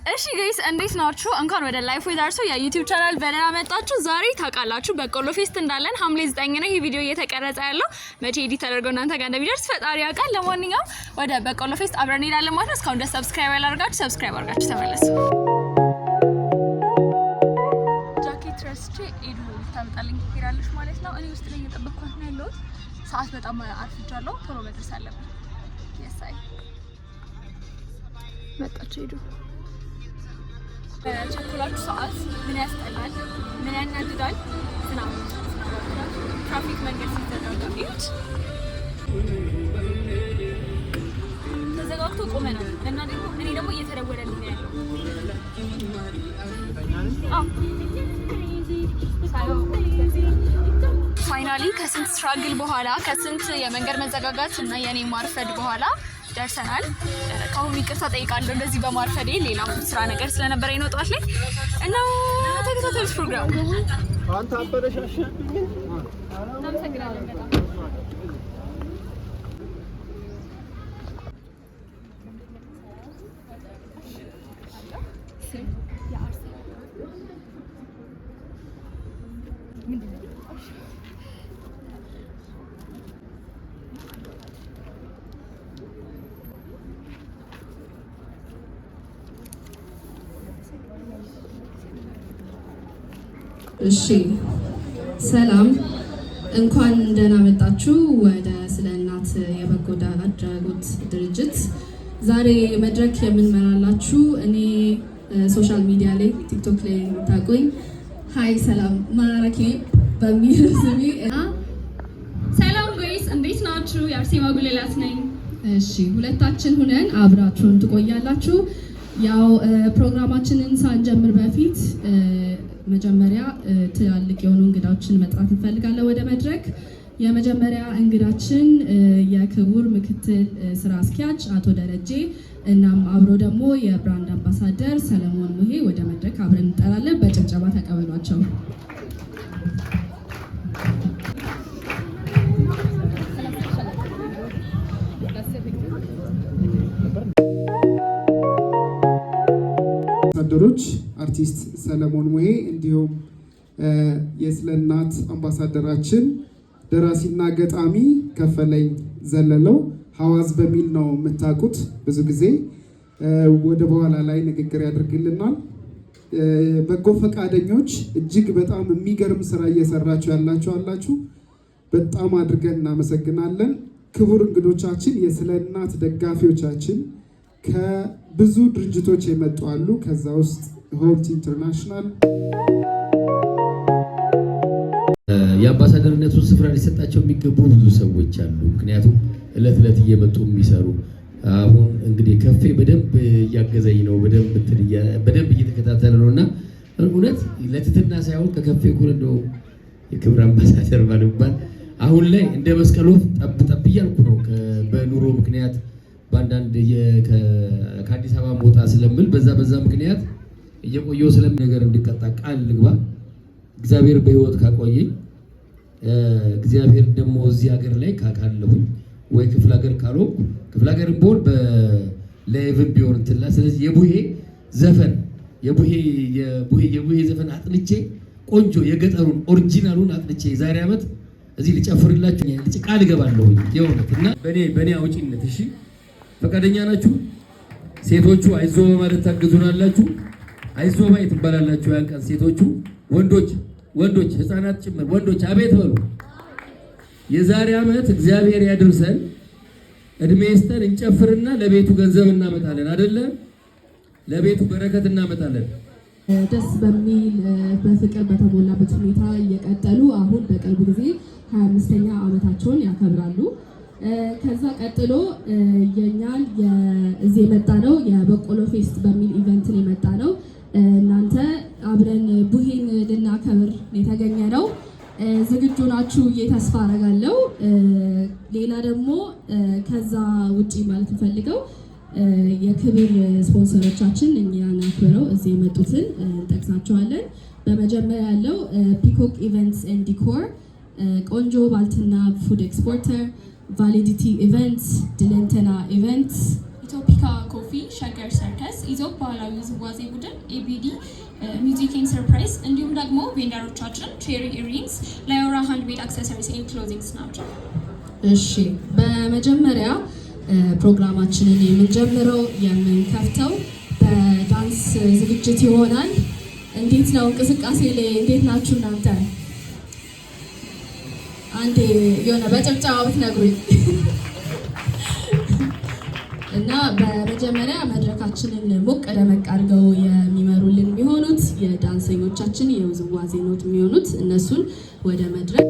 እሺ ጋይስ እንዴት ናችሁ? እንኳን ወደ ላይፍ ዊዝ አርሶ የዩቲዩብ ቻናል በደህና መጣችሁ። ዛሬ ታውቃላችሁ በቆሎ ፌስት እንዳለን ሐምሌ 9 ነው ይሄ ቪዲዮ እየተቀረጸ ያለው። መቼ ኤዲት ተደርጎ እናንተ ጋር እንደሚደርስ ፈጣሪ ያውቃል። ለማንኛውም ወደ በቆሎ ፌስት አብረን እንሄዳለን ማለት ነው። እስካሁን ሰብስክራይብ ያላደረጋችሁ ሰብስክራይብ አድርጋችሁ ተመለሱ። ጃኬት ረስቼ ኤዱ ታምጣልኝ ትሄዳለች ማለት ነው። እኔ ውስጥ ላይ እየጠበቅኳት ነው ያለሁት። ሰዓት በጣም አርፍጃለሁ። ቶሎ መድረስ አለብን። የሳይ መጣች ኤዱ። ቸኮላችሁ ሰዓት ምን ያስጠላል፣ ምን ያናድዳል። ዝናብ ትራፊክ መንገድ ሲዘጋጋ እዩት። ተዘጋግቶ ቆመናል እና እኔ ደግሞ እየተደወለልኝ ነው ያለው። ፋይናሊ ከስንት ስትራግል በኋላ ከስንት የመንገድ መዘጋጋት እና የኔ ማርፈድ በኋላ ደርሰናል። ካሁን ይቅርታ ጠይቃለሁ እንደዚህ በማርፈዴ። ሌላ ስራ ነገር ስለነበረኝ ነው ጠዋት ላይ እና ተከታተሉት ፕሮግራም። አንተ አበረሻሽብኝ። እናመሰግናለን በጣም። እሺ ሰላም፣ እንኳን ደህና መጣችሁ ወደ ስለ እናት የበጎ አድራጎት ድርጅት። ዛሬ መድረክ የምንመራላችሁ እኔ ሶሻል ሚዲያ ላይ ቲክቶክ ላይ ታቆኝ ሃይ ሰላም ማራኪ በሚል ስሜ እና ሰላም ጋይስ እንዴት ናችሁ? የአርሴማ ጉሌላት ነኝ። እሺ ሁለታችን ሁነን አብራችሁን ትቆያላችሁ። ያው ፕሮግራማችንን ሳንጀምር በፊት መጀመሪያ ትላልቅ የሆኑ እንግዳዎችን መጥራት እንፈልጋለን ወደ መድረክ። የመጀመሪያ እንግዳችን የክቡር ምክትል ስራ አስኪያጅ አቶ ደረጀ እናም አብሮ ደግሞ የብራንድ አምባሳደር ሰለሞን ሙሄ ወደ መድረክ አብረን እንጠራለን። በጭብጨባ ተቀበሏቸው። አምባሳደሮች አርቲስት ሰለሞን ሙሄ እንዲሁም የስለ እናት አምባሳደራችን ደራሲና ገጣሚ ከፈለኝ ዘለለው ሐዋዝ በሚል ነው የምታውቁት። ብዙ ጊዜ ወደ በኋላ ላይ ንግግር ያደርግልናል። በጎ ፈቃደኞች እጅግ በጣም የሚገርም ስራ እየሰራችሁ ያላችሁ አላችሁ። በጣም አድርገን እናመሰግናለን። ክቡር እንግዶቻችን የስለ እናት ደጋፊዎቻችን ከብዙ ድርጅቶች የመጡ አሉ። ከዛ ውስጥ ሆፕ ኢንተርናሽናል የአምባሳደርነቱን ስፍራ ሊሰጣቸው የሚገቡ ብዙ ሰዎች አሉ። ምክንያቱም እለት እለት እየመጡ የሚሰሩ አሁን እንግዲህ ከፌ በደንብ እያገዘኝ ነው፣ በደንብ እየተከታተለ ነው እና እውነት ለትትና ሳይሆን ከከፌ እኩል እንደው የክብር አምባሳደር ባልባል አሁን ላይ እንደ መስቀል ወፍ ጠብ ጠብ እያልኩ ነው። በኑሮ ምክንያት በአንዳንድ ከአዲስ አበባ መውጣ ስለምል በዛ ምክንያት እየቆየው ስለምን ነገር እንድቀጣ ቃል ልግባ። እግዚአብሔር በህይወት ካቆየኝ እግዚአብሔር ደግሞ እዚህ ሀገር ላይ ካለሁኝ ወይ ክፍለ ሀገር ካልሆንኩ ክፍለ ሀገር ቢሆን በላይቭም ቢሆን እንትላ ስለዚህ የቡሄ ዘፈን አጥንቼ ቆንጆ የገጠሩን ኦሪጂናሉን አጥንቼ ዛሬ ዓመት እዚህ ልጨፍርላችሁ ቃል እገባለሁ የእውነት እና በኔ አውጪነት። እሺ ፈቃደኛ ናችሁ? ሴቶቹ አይዞ በማለት ታግዙናላችሁ። አይዞ ባይ ትባላላችሁ። ያን ቀን ሴቶቹ ወንዶች ህፃናት ጭምር ወንዶች አቤት በሉ። የዛሬ ዓመት እግዚአብሔር ያድርሰን፣ እድሜ ይስጠን፣ እንጨፍርና ለቤቱ ገንዘብ እናመጣለን አይደለ? ለቤቱ በረከት እናመጣለን። ደስ በሚል በፍቅር በተሞላበት ሁኔታ እየቀጠሉ አሁን በቅርብ ጊዜ 25ኛ ዓመታቸውን ያከብራሉ። ከዛ ቀጥሎ የኛን እዚህ የመጣ ነው የበቆሎ ፌስት በሚል ኢቨንት የመጣ ነው። እናንተ አብረን ቡሄን ልናከብር የተገኘ ነው። ዝግጁ ናችሁ ተስፋ አደርጋለሁ። ሌላ ደግሞ ከዛ ውጪ ማለት እንፈልገው የክብር ስፖንሰሮቻችን እኛን አክብረው እዚህ የመጡትን እንጠቅሳቸዋለን። በመጀመሪያ ያለው ፒኮክ ኢቨንትስ ኤንድ ዲኮር፣ ቆንጆ ባልትና ፉድ ኤክስፖርተር፣ ቫሊዲቲ ኢቨንትስ፣ ድለንተና ኢቨንትስ፣ ኢትዮፒካ ኮፊ፣ ሸገር ሰርከስ፣ ኢዞፕ ባህላዊ ውዝዋዜ ቡድን፣ ኤቢዲ ሚውዚክ ኤንድ ሰርፕራይዝ እንዲሁም ደግሞ ቬንደሮቻችን ቼሪ ኢሪንግስ፣ ላዮራ ሃንድሜድ አክሰሰሪስ ኤንድ ክሎዚንግስ ናቸው። እሺ በመጀመሪያ ፕሮግራማችንን የምንጀምረው የምንከፍተው በዳንስ ዝግጅት ይሆናል። እንዴት ነው እንቅስቃሴ ላይ እንዴት ናችሁ እናንተ? አንዴ የሆነ በጭብጨባ ብትነግሩኝ እና በመጀመሪያ መድረካችንን ሞቅ ደመቅ አድርገው የሚመሩልን የሚሆኑት የዳንሰኞቻችን የውዝዋዜ ኖት የሚሆኑት እነሱን ወደ መድረክ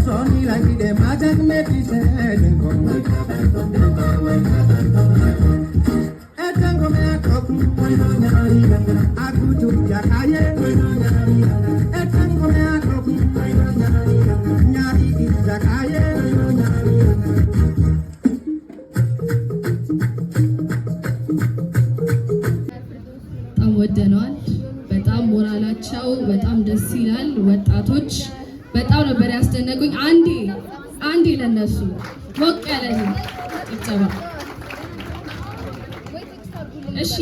Sonila ወደነዋል። በጣም ሞራላቸው በጣም ደስ ይላል። ወጣቶች በጣም ነበር ያስደነቁኝ። አንዴ ለነሱ ሞቅ ያለ ጭብጨባ። እሺ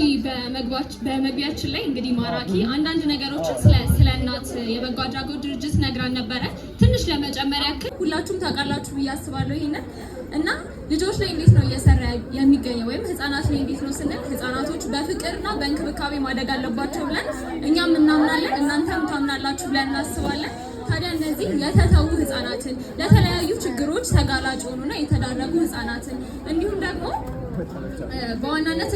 በመግቢያችን ላይ እንግዲህ ማራኪ አንዳንድ ነገሮችን ስለ እናት የበጎ አድራጎት ድርጅት ነግራን ነበረ። ትንሽ ለመጨመር ያክል ሁላችሁም ታውቃላችሁ ብዬ አስባለሁ ይሄንን እና ልጆች ላይ እንዴት ነው እየሰራ የሚገኘው ወይም ህፃናት ላይ እንዴት ነው ስንል ህፃናቶች በፍቅርና በእንክብካቤ ማደግ አለባቸው ብለን እኛም እናምናለን፣ እናንተም ታምናላችሁ ብለን እናስባለን። ታዲያ እነዚህ የተተዉ ህፃናትን ለተለያዩ ችግሮች ተጋላጭ ሆኑና የተዳረጉ ህፃናትን እንዲሁም ደግሞ በዋናነት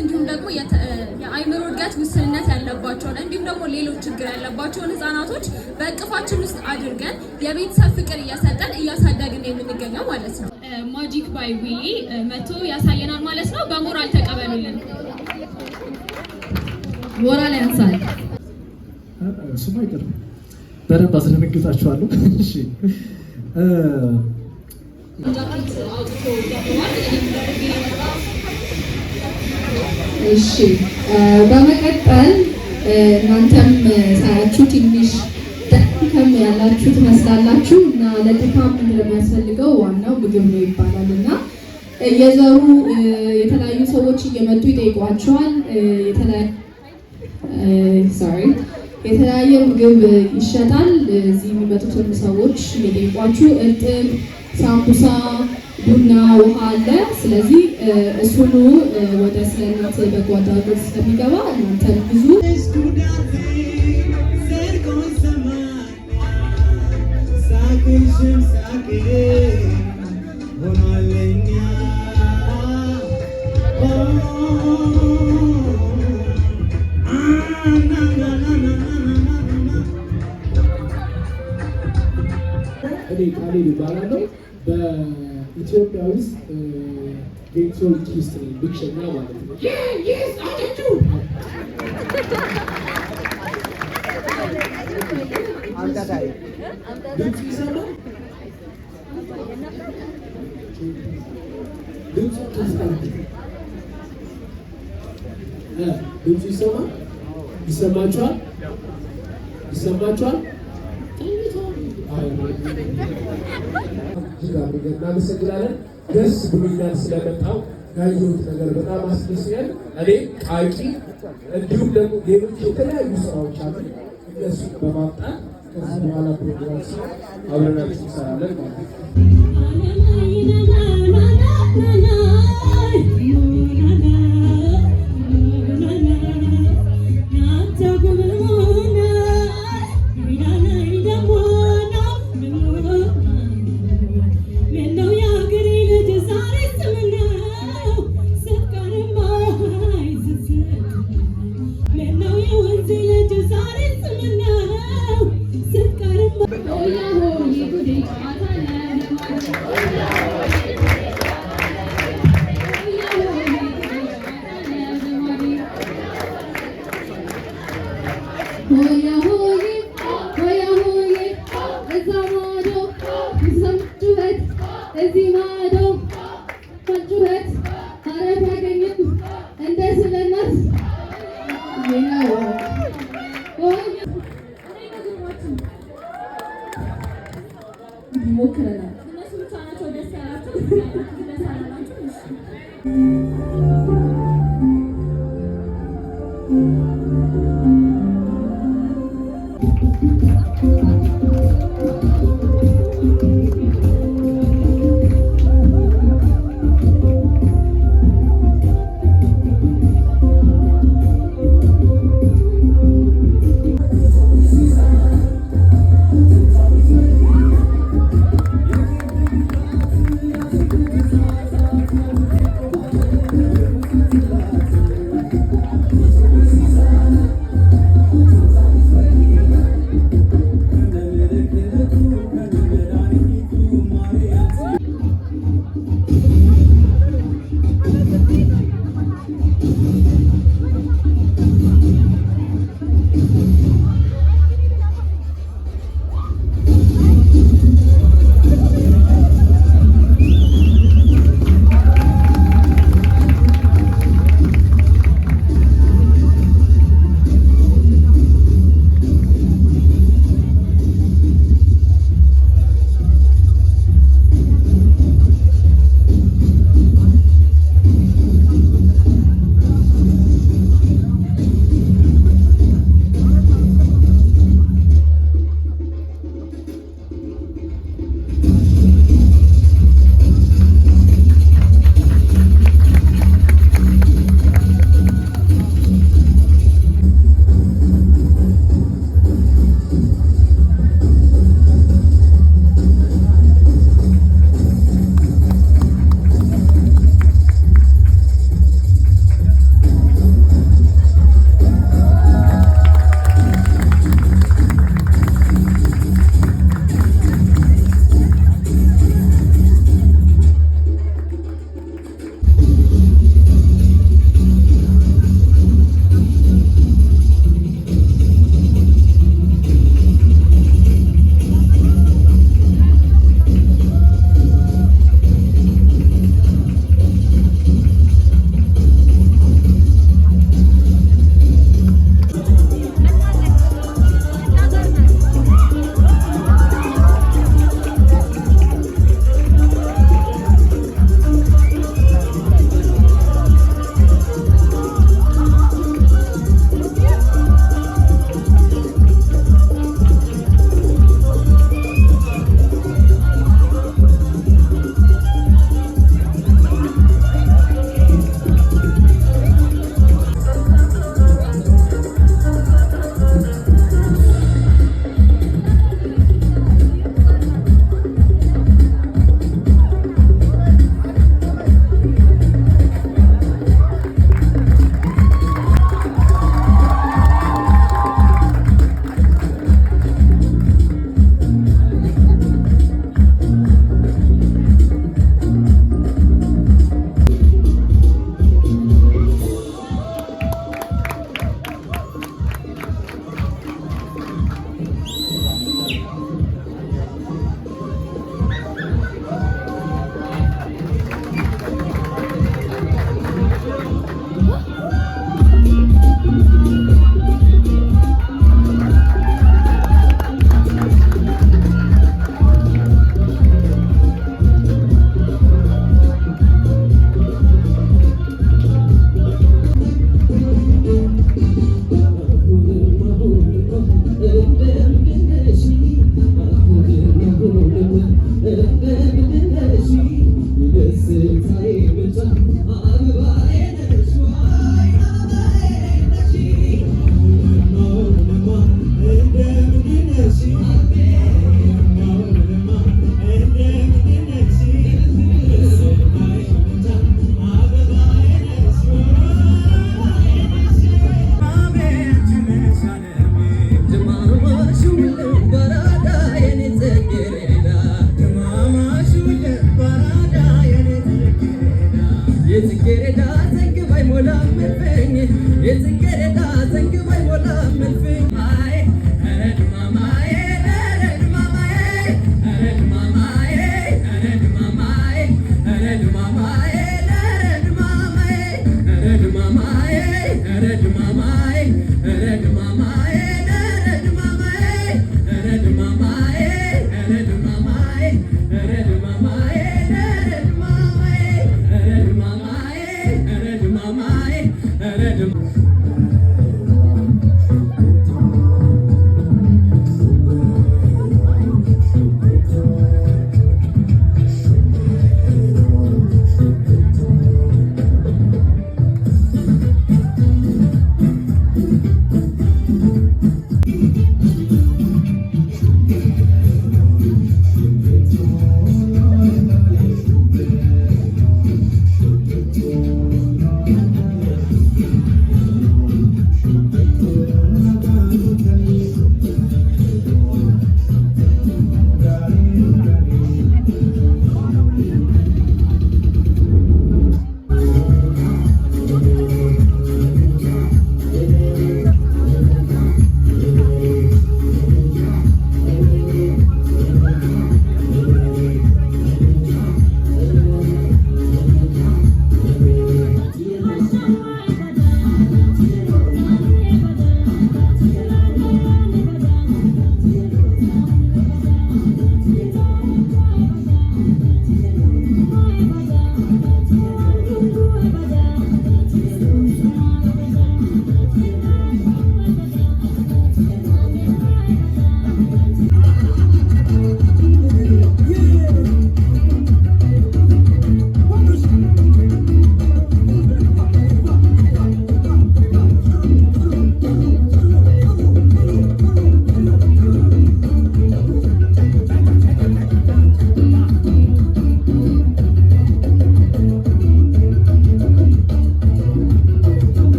የአእምሮ እድገት ውስንነት ያለባቸውን እንዲሁም ደግሞ ሌሎች ችግር ያለባቸውን ህፃናቶች በእቅፋችን ውስጥ አድርገን የቤተሰብ ፍቅር እየሰጠን እያሳደግን የምንገኘው ማለት ነው። ማጂክ ባይ ዊሊ መቶ ያሳየናል ማለት ነው። በሞራል ተቀበሉልን። ሞራል ያንሳል። እሱማ አይቀርም። በደንብ አስደነግጣችኋለሁ። እሺ እሺ በመቀጠል እናንተም ሳያችሁ ትንሽ ደከም ያላችሁ ትመስላላችሁ እና ለድካም እንደሚያስፈልገው ዋናው ምግብ ነው ይባላል እና የዘሩ የተለያዩ ሰዎች እየመጡ ይጠይቋቸዋል። የተለያየ ምግብ ይሸጣል። እዚህ የሚመጡትን ሰዎች እየጠይቋችሁ እርጥብ፣ ሳምቡሳ፣ ቡና፣ ውሃ አለ። ስለዚህ እሱኑ ወደ ስለ እናት በጎ አድራጎት ስለሚገባ እናንተ ብዙ እኔ ካሌብ ይባላለሁ። በኢትዮጵያ ውስጥ ቬንትሪሎኪስት ነኝ፣ ብቸኛ ማለት ነው። ድምፅ ይሰማል? ድምፁ ይሰማል? ይሰማችኋል? እናመሰግናለን። ደስ ብሎኛል ስለመጣው ያየሁት ነገር በጣም አስደስኛል። እኔ ቃቂ እንዲሁም ደግሞ ሌሎች የተለያዩ ስራዎች አሉ። እነሱ በማምጣት ከዚህ በኋላ ፕሮግራም አብረናችሁ እንሰራለን ማለት ነው። ሞክረናል። እነሱ ብቻ ናቸው ደስ ያላቸው። ደስ ያላቸው እሺ Mare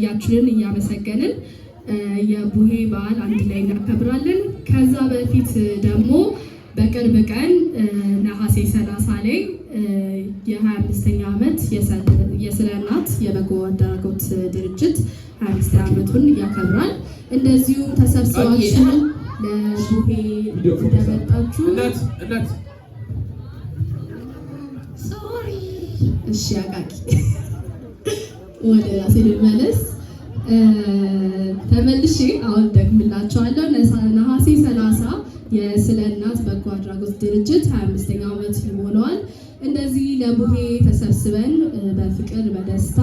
ስላያችሁን እያመሰገንን የቡሄ በዓል አንድ ላይ እናከብራለን። ከዛ በፊት ደግሞ በቅርብ ቀን ነሐሴ 30 ላይ የ25ኛ ዓመት የስለ እናት የበጎ አድራጎት ድርጅት 25 ዓመቱን ያከብራል። እንደዚሁም ተሰብስባችሁ ለቡሄ እንደመጣችሁ እሺ አቃቂ ወደ ራሴ ልመለስ። ተመልሼ አሁን ደግምላችኋለሁ። ነሐሴ 30 የስለ እናት በጎ አድራጎት ድርጅት 25ኛ ዓመት ይሞላዋል። እንደዚህ ለቡሄ ተሰብስበን በፍቅር በደስታ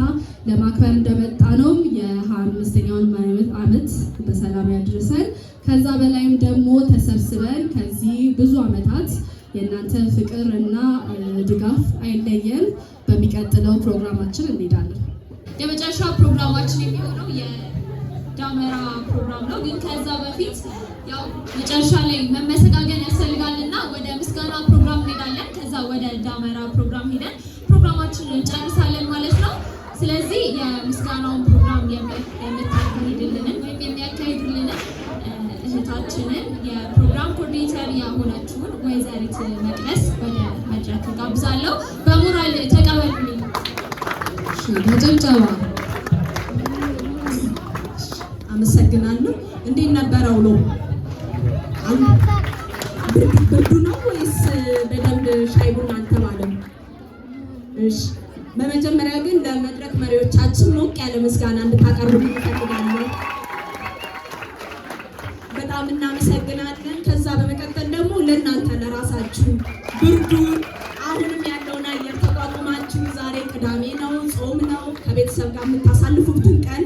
ለማክበር እንደመጣ ነው። የ25ኛውን ዓመት በሰላም ያድርሰን። ከዛ በላይም ደግሞ ተሰብስበን ከዚህ ብዙ ዓመታት የእናንተ ፍቅር እና ድጋፍ አይለየን። በሚቀጥለው ፕሮግራማችን እንሄዳለን። የመጨረሻ ፕሮግራማችን የሚሆነው የዳመራ ፕሮግራም ነው። ግን ከዛ በፊት ያው መጨረሻ ላይ መመሰጋገን ያስፈልጋልና ወደ ምስጋና ፕሮግራም እንሄዳለን። ከዛ ወደ ዳመራ ፕሮግራም ሄደን ፕሮግራማችንን እንጨርሳለን ማለት ነው። ስለዚህ የምስጋናውን ፕሮግራም የምታካሂድልንን ወይም የሚያካሂዱልንን እህታችንን የፕሮግራም ኮኦርዲኔተር የሆነችውን ወይዘሪት መቅደስ ወደ መድረክ ጋብዛለሁ። በሞራል ተቀበሉልኝ። በጭብጨባ አመሰግናለሁ። እንዴት ነበረ ውሎ? ብርዱ ነው ወይስ በደንብ ሻይ ቡና አልተባለም? እሺ፣ በመጀመሪያ ግን ለመድረክ መሪዎቻችን ሞቅ ያለ ምስጋና እንድታቀርቡ እንፈልጋለን። በጣም እናመሰግናለን። ከዛ በመቀጠል ደግሞ ለእናንተ ለራሳችሁ ብርዱን አሁንም ያለውን አየር ተቋቁማችሁ ዛሬ ቅዳሜ ነው፣ ጾም ነው፣ ከቤተሰብ ጋር የምታሳልፉትን ቀን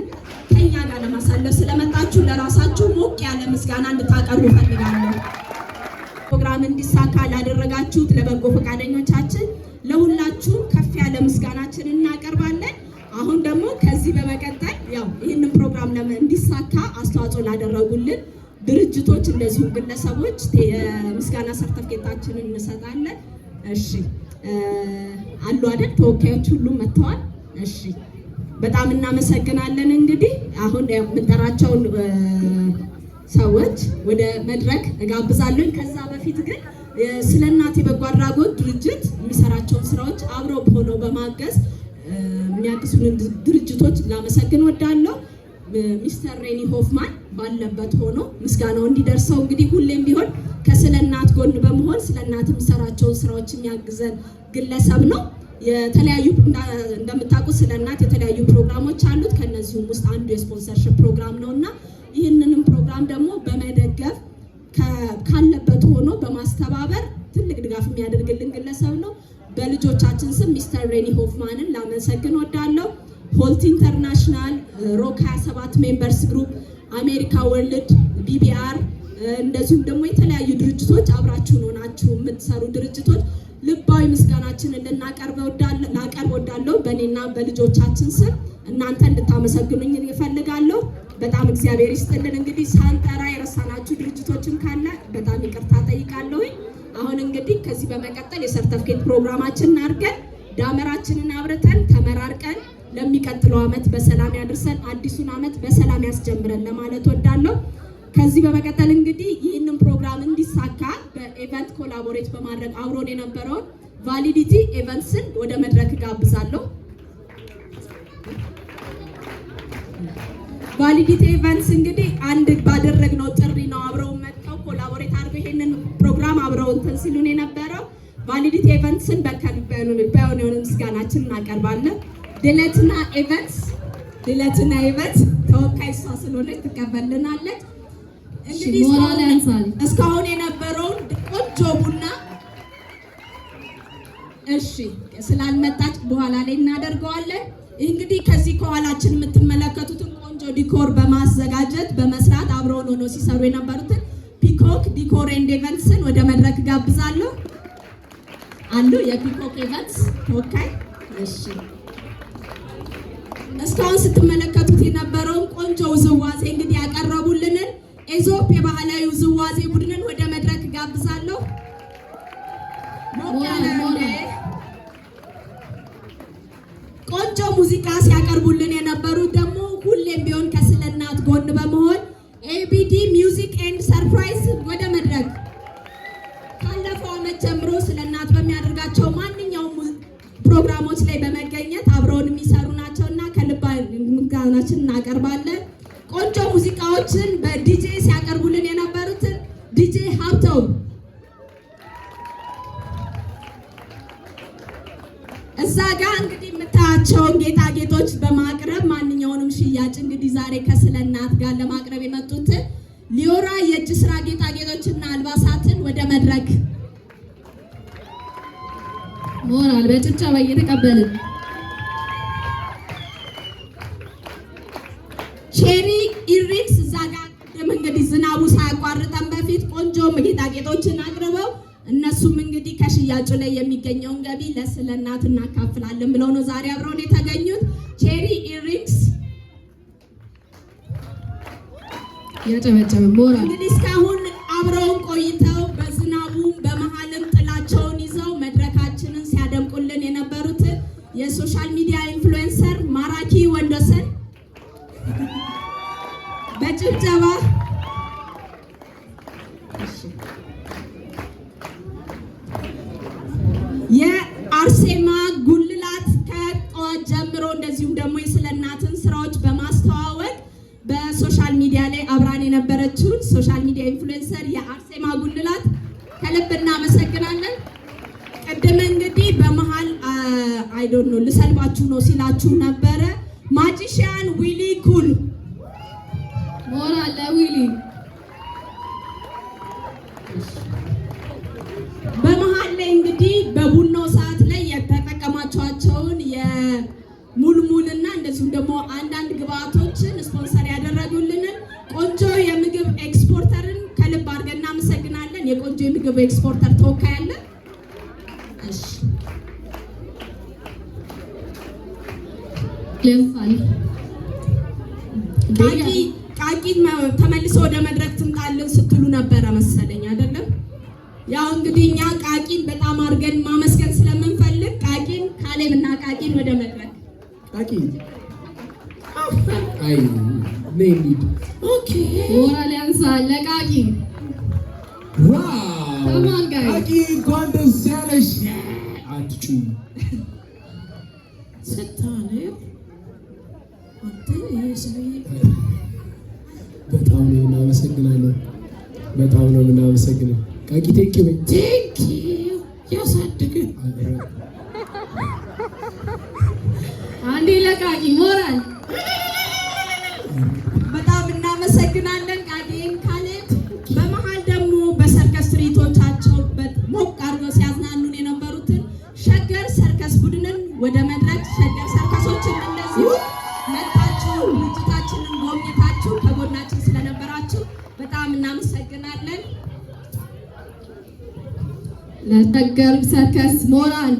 ከኛ ጋር ለማሳለፍ ስለመጣችሁ ለራሳችሁ ሞቅ ያለ ምስጋና እንድታቀርቡ እፈልጋለሁ። ፕሮግራም እንዲሳካ ላደረጋችሁት ለበጎ ፈቃደኞቻችን ለሁላችሁ ከፍ ያለ ምስጋናችን እናቀርባለን። አሁን ደግሞ ከዚህ በመቀጠል ያው ይህንን ፕሮግራም እንዲሳካ አስተዋጽኦ ላደረጉልን ድርጅቶች እንደዚሁ ግለሰቦች የምስጋና ሰርተፍኬታችንን እንሰጣለን። እሺ አሉ አይደል? ተወካዮች ሁሉም መጥተዋል። እሺ በጣም እናመሰግናለን። እንግዲህ አሁን የምንጠራቸውን ሰዎች ወደ መድረክ እጋብዛለሁ። ከዛ በፊት ግን ስለ እናት የበጎ አድራጎት ድርጅት የሚሰራቸውን ስራዎች አብረው ሆነው በማገዝ የሚያግዙንን ድርጅቶች ላመሰግን ወዳለሁ። ሚስተር ሬኒ ሆፍማን ባለበት ሆኖ ምስጋናው እንዲደርሰው እንግዲህ ሁሌም ቢሆን ከስለ እናት ጎን በመሆን ስለ እናት የሚሰራቸውን ስራዎች የሚያግዘን ግለሰብ ነው። የተለያዩ እንደምታውቁት ስለ እናት የተለያዩ ፕሮግራሞች አሉት። ከነዚህም ውስጥ አንዱ የስፖንሰርሺፕ ፕሮግራም ነውና ይህንንም ፕሮግራም ደግሞ በመደገፍ ካለበት ሆኖ በማስተባበር ትልቅ ድጋፍ የሚያደርግልን ግለሰብ ነው። በልጆቻችን ስም ሚስተር ሬኒ ሆፍማንን ላመሰግን ወዳለሁ። ሆልት ኢንተርናሽናል፣ ሮክ 27 ሜምበርስ ግሩፕ፣ አሜሪካ ወርልድ፣ ቢቢአር እንደዚሁም ደግሞ የተለያዩ ድርጅቶች አብራችሁን ሆናችሁ የምትሰሩ ድርጅቶች ልባዊ ምስጋናችንን ላቀርብ ወዳለሁ። በእኔና በልጆቻችን ስም እናንተ እንድታመሰግኑኝ እፈልጋለሁ። በጣም እግዚአብሔር ይስጥልን። እንግዲህ ሳንጠራ የረሳናችሁ ድርጅቶችም ካለ በጣም ይቅርታ ጠይቃለሁ። አሁን እንግዲህ ከዚህ በመቀጠል የሰርተፍኬት ፕሮግራማችንን አድርገን ዳመራችንን አብርተን ተመራርቀን ለሚቀጥለው ዓመት በሰላም ያድርሰን፣ አዲሱን ዓመት በሰላም ያስጀምረን ለማለት ወዳለሁ። ከዚህ በመቀጠል እንግዲህ ይህንን ፕሮግራም እንዲሳካ በኢቨንት ኮላቦሬት በማድረግ አብሮን የነበረውን ቫሊዲቲ ኢቨንትስን ወደ መድረክ ጋብዛለሁ። ቫሊዲቲ ኢቨንትስ እንግዲህ አንድ ባደረግነው ጥሪ ነው አብረው መጥተው ኮላቦሬት አድርገው ይሄንን ፕሮግራም አብረው እንትን ሲሉን የነበረው። ቫሊዲቲ ኢቨንትስን በሆነ ምስጋናችን እናቀርባለን። ድለትና ኢቨንት ተወካይ እሷ ስለሆነች ትቀበልናለች። እንግዲህ እስካሁን የነበረውን ቆንጆ ቡና እሺ ስላልመጣች በኋላ ላይ እናደርገዋለን። እንግዲህ ከዚህ ከኋላችን የምትመለከቱትን ቆንጆ ዲኮር በማዘጋጀት በመስራት አብረውን ሆኖ ሲሰሩ የነበሩትን ፒኮክ ዲኮር ኤንድ ኢቨንትስን ወደ መድረክ ጋብዛለሁ። አሉ የፒኮክ ኢቨንትስ ተወካይ። እሺ እስካሁን ስትመለከቱት የነበረውን ቆንጆ ውዝዋዜ እንግዲህ ያቀረቡልንን ኤዞፕ የባህላዊ ውዝዋዜ ቡድንን ወደ መድረክ ጋብዛለሁ። ቆንጆ ሙዚቃ ሲያቀርቡልን የነበሩት ደግሞ ሁሌ ሁሌም ቢሆን ከስለ እናት ጎን በመሆን ኤቢዲ ሚውዚክ ኤንድ ሰርፕራይዝ ወደ መድረክ ካለፈው ዓመት ጀምሮ ስለ እናት በሚያደርጋቸው ማንኛውም ፕሮግራሞች ላይ በመገኘት አብረውን የሚሰሩ ናቸውና ከልብ ምስጋናችንን እናቀርባለን። ቆንጆ ሙዚቃዎችን በዲጄ ሲያቀርቡልን የነበሩትን ዲጄ ሀብተው እዛ ጋር እንግዲህ የምታያቸውን ጌጣጌጦች በማቅረብ ማንኛውንም ሽያጭ እንግዲህ ዛሬ ከስለ እናት ጋር ለማቅረብ የመጡትን ሊዮራ የእጅ ስራ ጌጣጌጦችና አልባሳትን ወደ መድረክ ሞራል በጭብጨባ እየተቀበልን ቼሪ ኢሪክስ እዛ ጋር እንግዲህ ዝናቡ ሳያቋርጠን በፊት ቆንጆ ጌጣጌጦችን አቅርበው እነሱም እንግዲህ ከሽያጩ ላይ የሚገኘውን ገቢ ለስለ እናት እናካፍላለን ብለው ነው ዛሬ አብረውን የተገኙት። ቼሪ ኢሪክስ ያጨበጨበ ሞራል እንግዲህ እስካሁን አብረውን ቆይተው በዝናቡም በመሀልም ጥላቸውን ይዘው መድረካችንን ሲያደምቁልን የነበሩት የሶሻል ሚዲያ ኢንፍሉዌንሰር ማራኪ ወንዶሰን በጭብጨባ የአርሴማ ጉልላት ከጠዋት ጀምሮ እንደዚሁም ደግሞ የስለ እናትን ስራዎች በማስተዋወቅ በሶሻል ሚዲያ ላይ አብራን የነበረችውን ሶሻል ሚዲያ ኢንፍሉዌንሰር የአርሴማ ጉልላት ከልብ እናመሰግናለን። ቅድም እንግዲህ በመሃል አይ ዶንት ኖ ልሰልባችሁ ነው ሲላችሁ ነበረ። ማጂሻን ዊሊ ኩል ሞራል ለዊሊ በመሃል ላይ እንግዲህ በቡናው ሰዓት ላይ የተጠቀማቸውን የሙልሙልና እንደዚሁም ደግሞ አንዳንድ ግብአቶችን ስፖንሰር ያደረጉልንን ቆንጆ የምግብ ኤክስፖርተርን ከልብ አድርገን እናመሰግናለን። የቆንጆ የምግብ ኤክስፖርተር ተወካይ አለ። እሺ ቃቂ ተመልሶ ወደ መድረክ ትምጣልን ስትሉ ነበረ መሰለኝ አይደለም? ያው እንግዲህ እኛ ቃቂን በጣም አድርገን ማመስገን ስለምንፈልግ ቃቂን ካሌብና ቃቂን ወደ መድረክ ቃቂ አይ ኔሊድ ኦኬ ሞራል ያንሳል ለቃቂ ዋው ከማን ጋር ቃቂ እንኳን ደስ ያለሽ አትጩ ስታነ በጣም ነው እናመሰግናለን። በጣም ነው እናመሰግናለን። ቃቂ ቴንኪው ያሳድግ አንዴ ለቃቂ ሞራል በጣም እናመሰግናለን። ቃቂን ካሌብ በመሃል ደግሞ በሰርከስ ትርኢቶቻቸው ሞቅ አድርገው ሲያዝናኑን የነበሩትን ሸገር ሰርከስ ቡድንን ወደ መድረክ ሸገር ሰርከሶችን እንደዚህ መጣችሁ ድርጅታችንን ጎብኝታችሁ ከጎናችን ስለነበራችሁ በጣም እናመሰግናለን። ለሸገር ሰርከስ ሞራል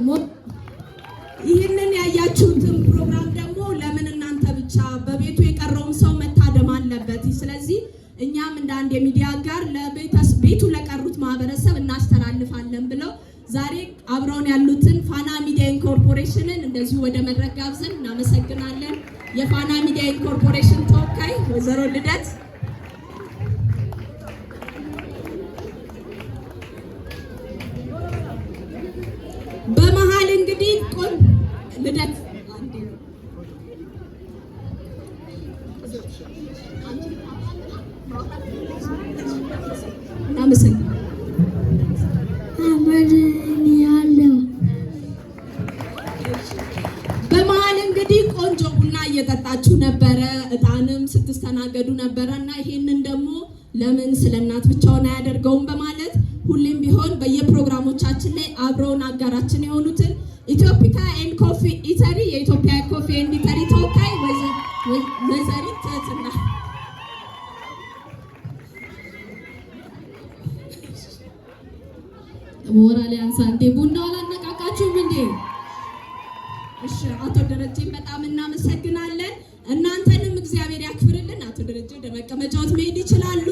ይህንን ያያችሁትን ፕሮግራም ደግሞ ለምን እናንተ ብቻ በቤቱ የቀረውን ሰው መታደም አለበት። ስለዚህ እኛም እንደ አንድ የሚዲያ ጋር ቤቱ ለቀሩት ማህበረሰብ እናስተላልፋለን ብለው ዛሬ አብረውን ያሉትን ፋና ሚዲያ ኢንኮርፖሬሽንን እንደዚሁ ወደ መድረክ ጋብዘን እናመሰግናለን። የፋና ሚዲያ ኢንኮርፖሬሽን ተወካይ ወይዘሮ ልደት በመሃል እንግዲህ ልደት በመሃል እንግዲህ ቆንጆ ቡና እየጠጣችሁ ነበረ፣ እጣንም ስትስተናገዱ ነበረ እና ይሄንን ደግሞ ለምን ስለ እናት ብቻውን አያደርገውም በማለት ሁሌም ቢሆን በየፕሮግራሞቻችን ላይ አብረውን አጋራችን የሆኑትን ኢትዮፒካ ኤንድ ኮፊ ኢተሪ የኢትዮጵያ ኮፊ ኤንድ ኢተሪ ተወካይ ወይዘሪት ትህትና ሞራል ያንሳ እንዴ ቡናው አላነቃቃችሁም እንዴ? እሺ አቶ ደረጀን በጣም እናመሰግናለን። እናንተንም እግዚአብሔር ያክብርልን። አቶ ደረጀ ወደ መቀመጫዎት መሄድ ይችላሉ።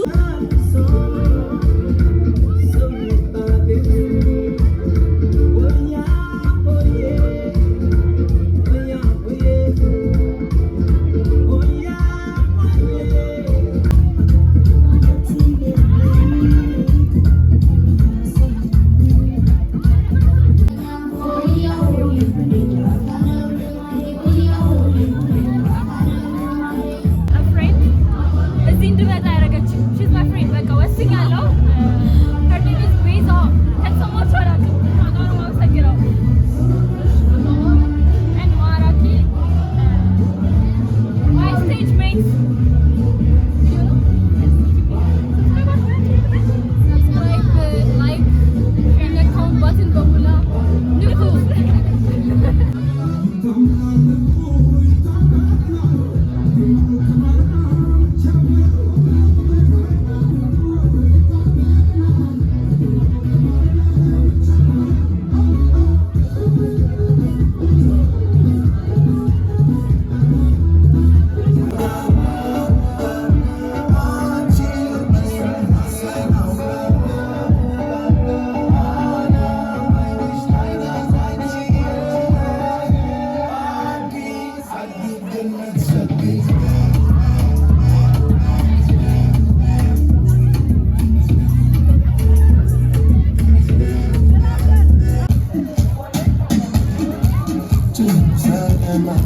If I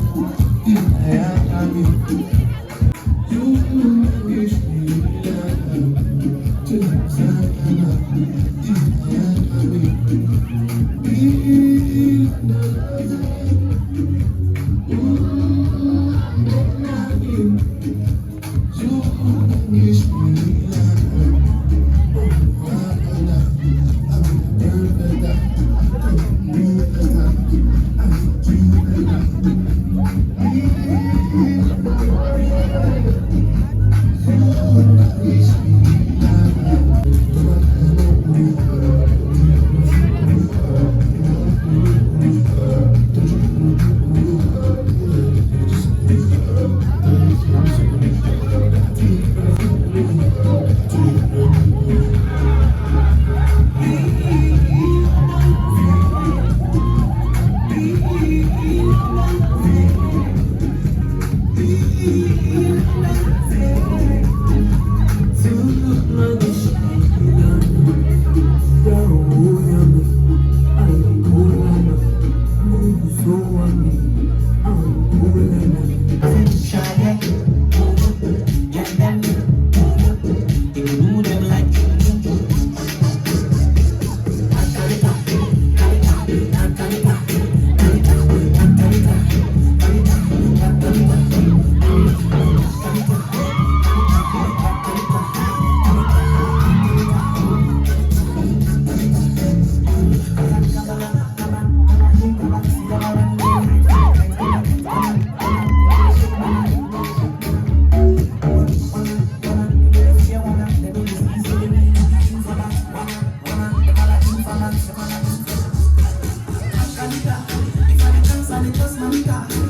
can't, I just